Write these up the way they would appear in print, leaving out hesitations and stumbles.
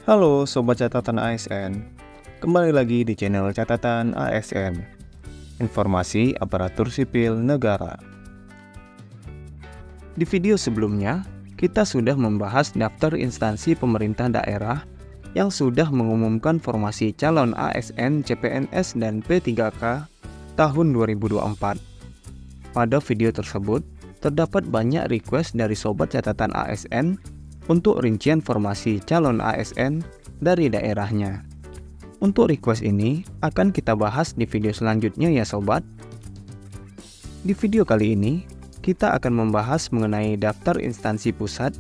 Halo Sobat Catatan ASN, kembali lagi di channel Catatan ASN, Informasi Aparatur Sipil Negara. Di video sebelumnya, kita sudah membahas daftar instansi pemerintah daerah yang sudah mengumumkan formasi calon ASN, CPNS, dan P3K tahun 2024. Pada video tersebut, terdapat banyak request dari Sobat Catatan ASN untuk rincian formasi calon ASN dari daerahnya. Untuk request ini akan kita bahas di video selanjutnya ya sobat. Di video kali ini, kita akan membahas mengenai daftar instansi pusat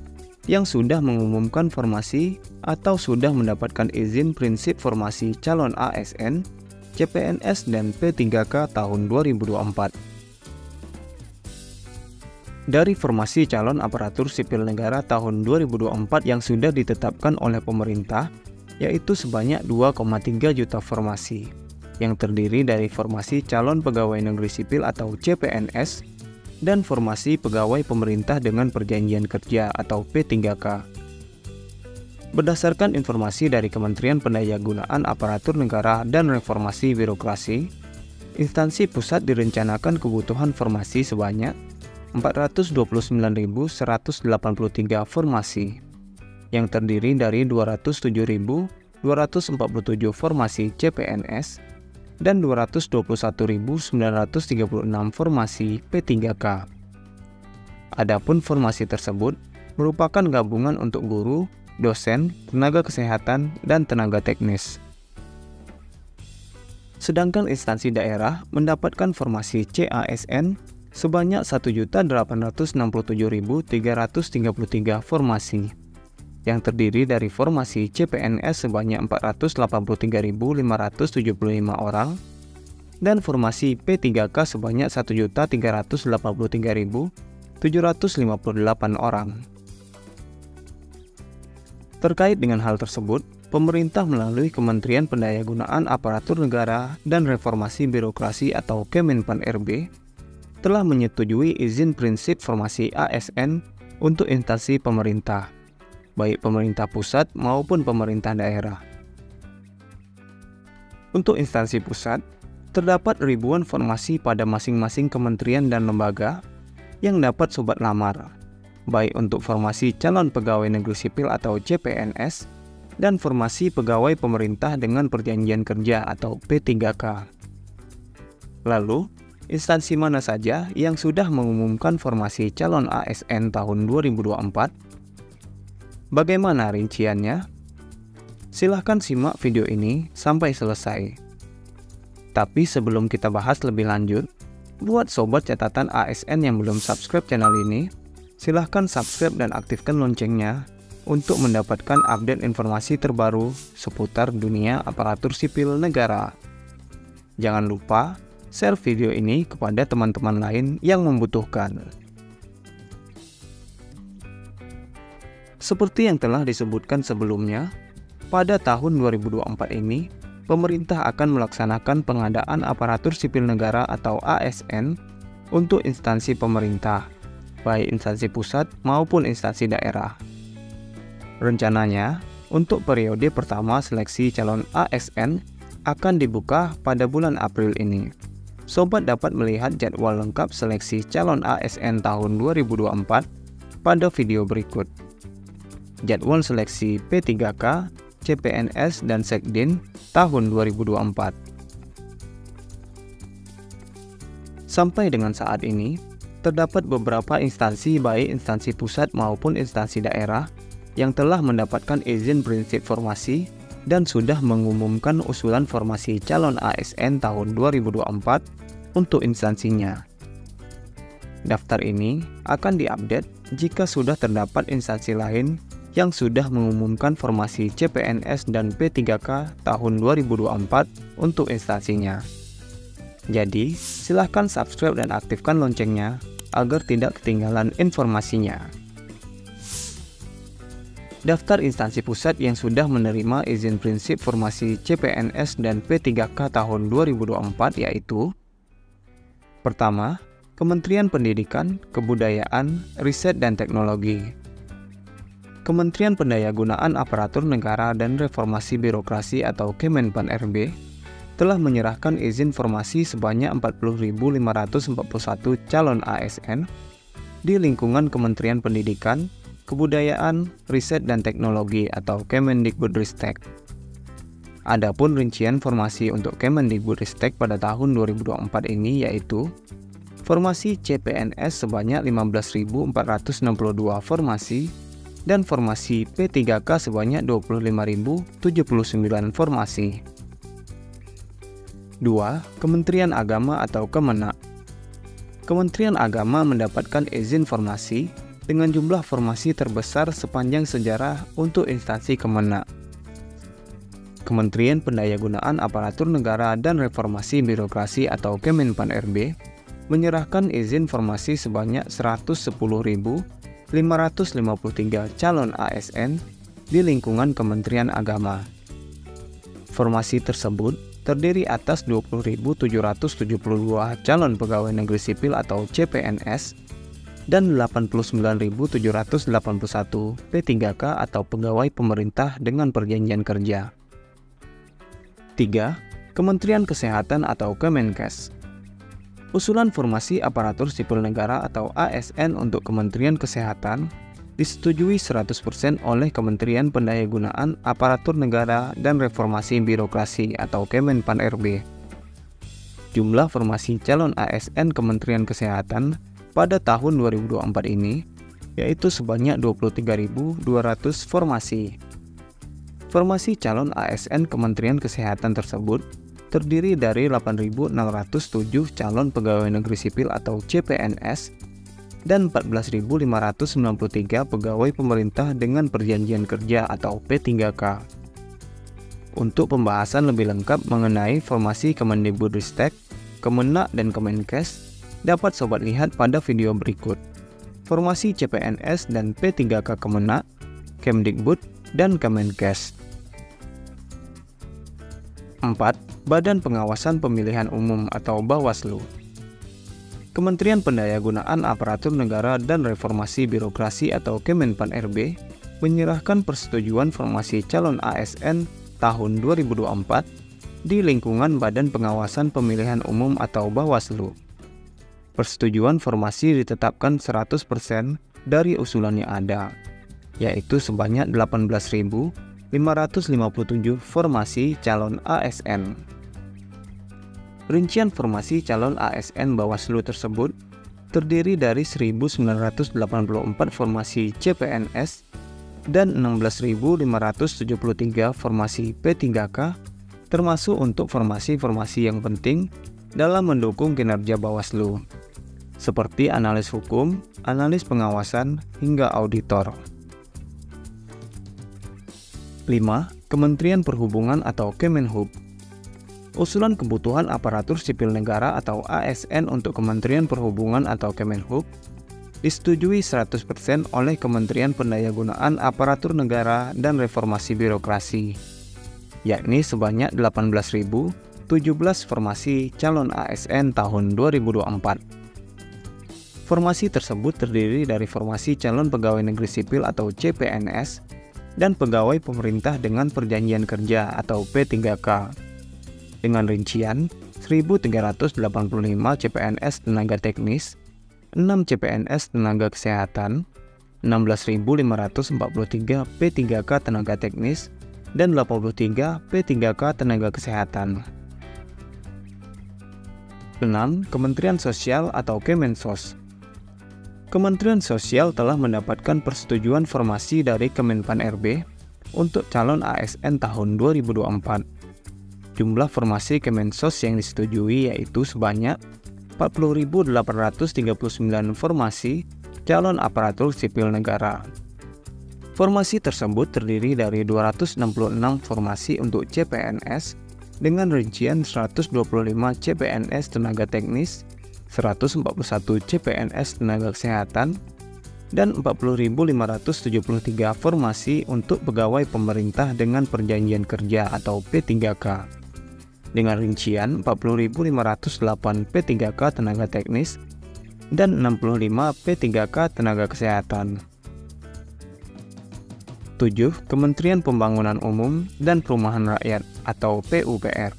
yang sudah mengumumkan formasi atau sudah mendapatkan izin prinsip formasi calon ASN, CPNS, dan P3K tahun 2024. Dari formasi calon aparatur sipil negara tahun 2024 yang sudah ditetapkan oleh pemerintah, yaitu sebanyak 2,3 juta formasi, yang terdiri dari formasi calon pegawai negeri sipil atau CPNS, dan formasi pegawai pemerintah dengan perjanjian kerja atau P3K. Berdasarkan informasi dari Kementerian Pendayagunaan Aparatur Negara dan Reformasi Birokrasi, instansi pusat direncanakan kebutuhan formasi sebanyak 429.183 formasi, yang terdiri dari 207.247 formasi CPNS dan 221.936 formasi P3K. Adapun formasi tersebut merupakan gabungan untuk guru, dosen, tenaga kesehatan, dan tenaga teknis. Sedangkan instansi daerah mendapatkan formasi CASN sebanyak 1.867.333 formasi, yang terdiri dari formasi CPNS sebanyak 483.575 orang, dan formasi P3K sebanyak 1.383.758 orang. Terkait dengan hal tersebut, pemerintah melalui Kementerian Pendayagunaan Aparatur Negara dan Reformasi Birokrasi atau Kemenpan RB telah menyetujui izin prinsip formasi ASN untuk instansi pemerintah, baik pemerintah pusat maupun pemerintah daerah. Untuk instansi pusat, terdapat ribuan formasi pada masing-masing kementerian dan lembaga yang dapat sobat lamar, baik untuk formasi calon pegawai negeri sipil atau CPNS dan formasi pegawai pemerintah dengan perjanjian kerja atau P3K. Lalu, instansi mana saja yang sudah mengumumkan formasi calon ASN tahun 2024? Bagaimana rinciannya? Silahkan simak video ini sampai selesai. Tapi sebelum kita bahas lebih lanjut, buat sobat catatan ASN yang belum subscribe channel ini, silahkan subscribe dan aktifkan loncengnya untuk mendapatkan update informasi terbaru seputar dunia aparatur sipil negara. Jangan lupa share video ini kepada teman-teman lain yang membutuhkan. Seperti yang telah disebutkan sebelumnya, pada tahun 2024 ini, pemerintah akan melaksanakan pengadaan aparatur sipil negara atau ASN untuk instansi pemerintah, baik instansi pusat maupun instansi daerah. Rencananya, untuk periode pertama seleksi calon ASN akan dibuka pada bulan April ini. Sobat dapat melihat jadwal lengkap seleksi calon ASN tahun 2024 pada video berikut. Jadwal seleksi P3K, CPNS, dan Sekdin tahun 2024. Sampai dengan saat ini, terdapat beberapa instansi baik instansi pusat maupun instansi daerah yang telah mendapatkan izin prinsip formasi dan sudah mengumumkan usulan formasi calon ASN tahun 2024 untuk instansinya. Daftar ini akan diupdate jika sudah terdapat instansi lain yang sudah mengumumkan formasi CPNS dan P3K tahun 2024 untuk instansinya. Jadi, silahkan subscribe dan aktifkan loncengnya agar tidak ketinggalan informasinya. Daftar instansi pusat yang sudah menerima izin prinsip formasi CPNS dan P3K tahun 2024 yaitu: pertama, Kementerian Pendidikan, Kebudayaan, Riset dan Teknologi. Kementerian Pendayagunaan Aparatur Negara dan Reformasi Birokrasi atau Kemenpan-RB telah menyerahkan izin formasi sebanyak 40.541 calon ASN di lingkungan Kementerian Pendidikan, Kebudayaan, Riset dan Teknologi atau Kemendikbudristek. Adapun rincian formasi untuk Kemendikbudristek pada tahun 2024 ini yaitu formasi CPNS sebanyak 15.462 formasi dan formasi P3K sebanyak 25.079 formasi. 2. Kementerian Agama atau Kemenak. Kementerian Agama mendapatkan izin formasi dengan jumlah formasi terbesar sepanjang sejarah untuk instansi Kemenak. Kementerian Pendayagunaan Aparatur Negara dan Reformasi Birokrasi atau Kemenpan-RB menyerahkan izin formasi sebanyak 110.553 calon ASN di lingkungan Kementerian Agama. Formasi tersebut terdiri atas 20.772 calon pegawai negeri sipil atau CPNS dan 89.781 P3K atau pegawai pemerintah dengan perjanjian kerja. 3. Kementerian Kesehatan atau Kemenkes. Usulan formasi aparatur sipil negara atau ASN untuk Kementerian Kesehatan disetujui 100% oleh Kementerian Pendayagunaan Aparatur Negara dan Reformasi Birokrasi atau Kemenpan-RB. Jumlah formasi calon ASN Kementerian Kesehatan pada tahun 2024 ini yaitu sebanyak 23.200 formasi. Formasi calon ASN Kementerian Kesehatan tersebut terdiri dari 8.607 calon pegawai negeri sipil atau CPNS dan 14.593 pegawai pemerintah dengan perjanjian kerja atau P3K. Untuk pembahasan lebih lengkap mengenai formasi Kemendikbudristek, Kemenak, dan Kemenkes, dapat sobat lihat pada video berikut. Formasi CPNS dan P3K Kemenak, Kemdikbud, dan Kemenkes. 4. Badan Pengawasan Pemilihan Umum atau Bawaslu. Kementerian Pendayagunaan Aparatur Negara dan Reformasi Birokrasi atau Kemenpan-RB menyerahkan persetujuan formasi calon ASN tahun 2024 di lingkungan Badan Pengawasan Pemilihan Umum atau Bawaslu. Persetujuan formasi ditetapkan 100% dari usulan yang ada, yaitu sebanyak 18.557 formasi calon ASN. Rincian formasi calon ASN Bawaslu tersebut terdiri dari 1.984 formasi CPNS dan 16.573 formasi P3K, termasuk untuk formasi-formasi yang penting dalam mendukung kinerja Bawaslu, seperti analis hukum, analis pengawasan, hingga auditor. 5. Kementerian Perhubungan atau Kemenhub. Usulan kebutuhan aparatur sipil negara atau ASN untuk Kementerian Perhubungan atau Kemenhub disetujui 100% oleh Kementerian Pendayagunaan Aparatur Negara dan Reformasi Birokrasi, yakni sebanyak 18.017 formasi calon ASN tahun 2024. Formasi tersebut terdiri dari formasi calon pegawai negeri sipil atau CPNS dan pegawai pemerintah dengan perjanjian kerja atau P3K, dengan rincian 1.385 CPNS tenaga teknis, 6 CPNS tenaga kesehatan, 16.543 P3K tenaga teknis, dan 83 P3K tenaga kesehatan. 6. Kementerian Sosial atau Kemensos. Kementerian Sosial telah mendapatkan persetujuan formasi dari Kemenpan-RB untuk calon ASN tahun 2024. Jumlah formasi Kemensos yang disetujui yaitu sebanyak 40.839 formasi calon aparatur sipil negara. Formasi tersebut terdiri dari 266 formasi untuk CPNS dengan rincian 125 CPNS tenaga teknis, 141 CPNS tenaga kesehatan, dan 40.573 formasi untuk pegawai pemerintah dengan perjanjian kerja atau P3K, dengan rincian 40.508 P3K tenaga teknis dan 65 P3K tenaga kesehatan. 7. Kementerian Pembangunan Umum dan Perumahan Rakyat atau PUPR.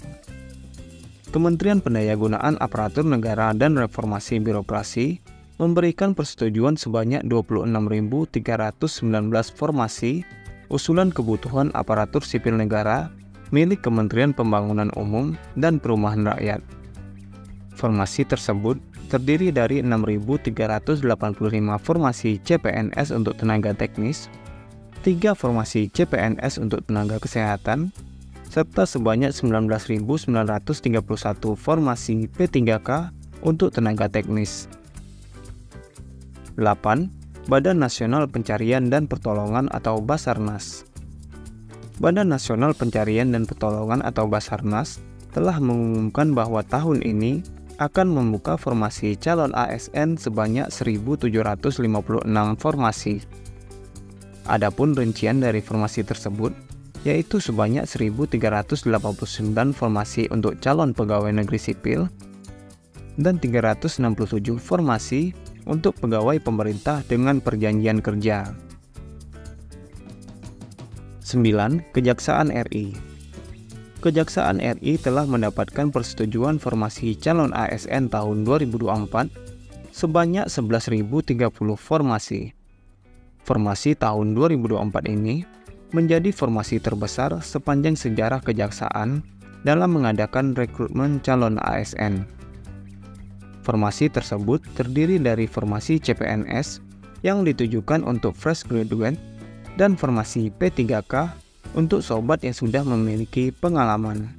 Kementerian Pendayagunaan Aparatur Negara dan Reformasi Birokrasi memberikan persetujuan sebanyak 26.319 formasi usulan kebutuhan aparatur sipil negara milik Kementerian Pembangunan Umum dan Perumahan Rakyat. Formasi tersebut terdiri dari 6.385 formasi CPNS untuk tenaga teknis, 3 formasi CPNS untuk tenaga kesehatan, serta sebanyak 19.931 formasi P3K untuk tenaga teknis. 8. Badan Nasional Pencarian dan Pertolongan atau Basarnas. Badan Nasional Pencarian dan Pertolongan atau Basarnas telah mengumumkan bahwa tahun ini akan membuka formasi calon ASN sebanyak 1.756 formasi. Adapun rincian dari formasi tersebut, yaitu sebanyak 1.389 formasi untuk calon pegawai negeri sipil dan 367 formasi untuk pegawai pemerintah dengan perjanjian kerja. 9. Kejaksaan RI. Kejaksaan RI telah mendapatkan persetujuan formasi calon ASN tahun 2024 sebanyak 11.030 formasi. Formasi tahun 2024 ini menjadi formasi terbesar sepanjang sejarah kejaksaan dalam mengadakan rekrutmen calon ASN. Formasi tersebut terdiri dari formasi CPNS yang ditujukan untuk fresh graduate dan formasi P3K untuk sobat yang sudah memiliki pengalaman.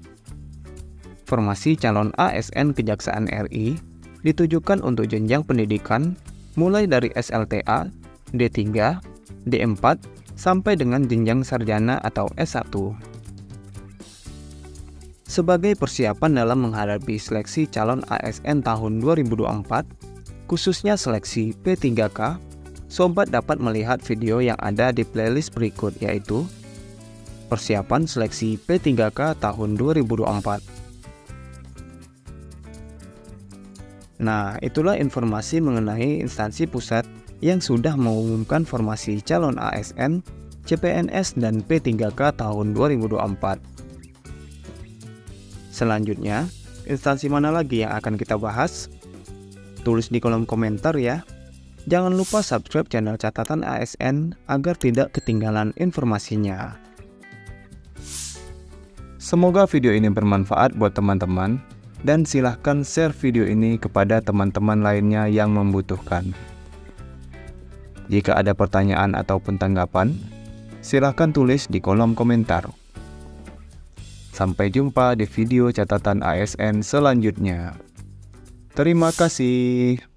Formasi calon ASN Kejaksaan RI ditujukan untuk jenjang pendidikan mulai dari SLTA, D3, D4, sampai dengan jenjang sarjana atau S1. Sebagai persiapan dalam menghadapi seleksi calon ASN tahun 2024, khususnya seleksi P3K, sobat dapat melihat video yang ada di playlist berikut, yaitu Persiapan Seleksi P3K tahun 2024. Nah, itulah informasi mengenai instansi pusat yang sudah mengumumkan formasi calon ASN, CPNS, dan P3K tahun 2024. Selanjutnya, instansi mana lagi yang akan kita bahas? Tulis di kolom komentar ya. Jangan lupa subscribe channel Catatan ASN agar tidak ketinggalan informasinya. Semoga video ini bermanfaat buat teman-teman, dan silahkan share video ini kepada teman-teman lainnya yang membutuhkan. Jika ada pertanyaan ataupun tanggapan, silahkan tulis di kolom komentar. Sampai jumpa di video catatan ASN selanjutnya. Terima kasih.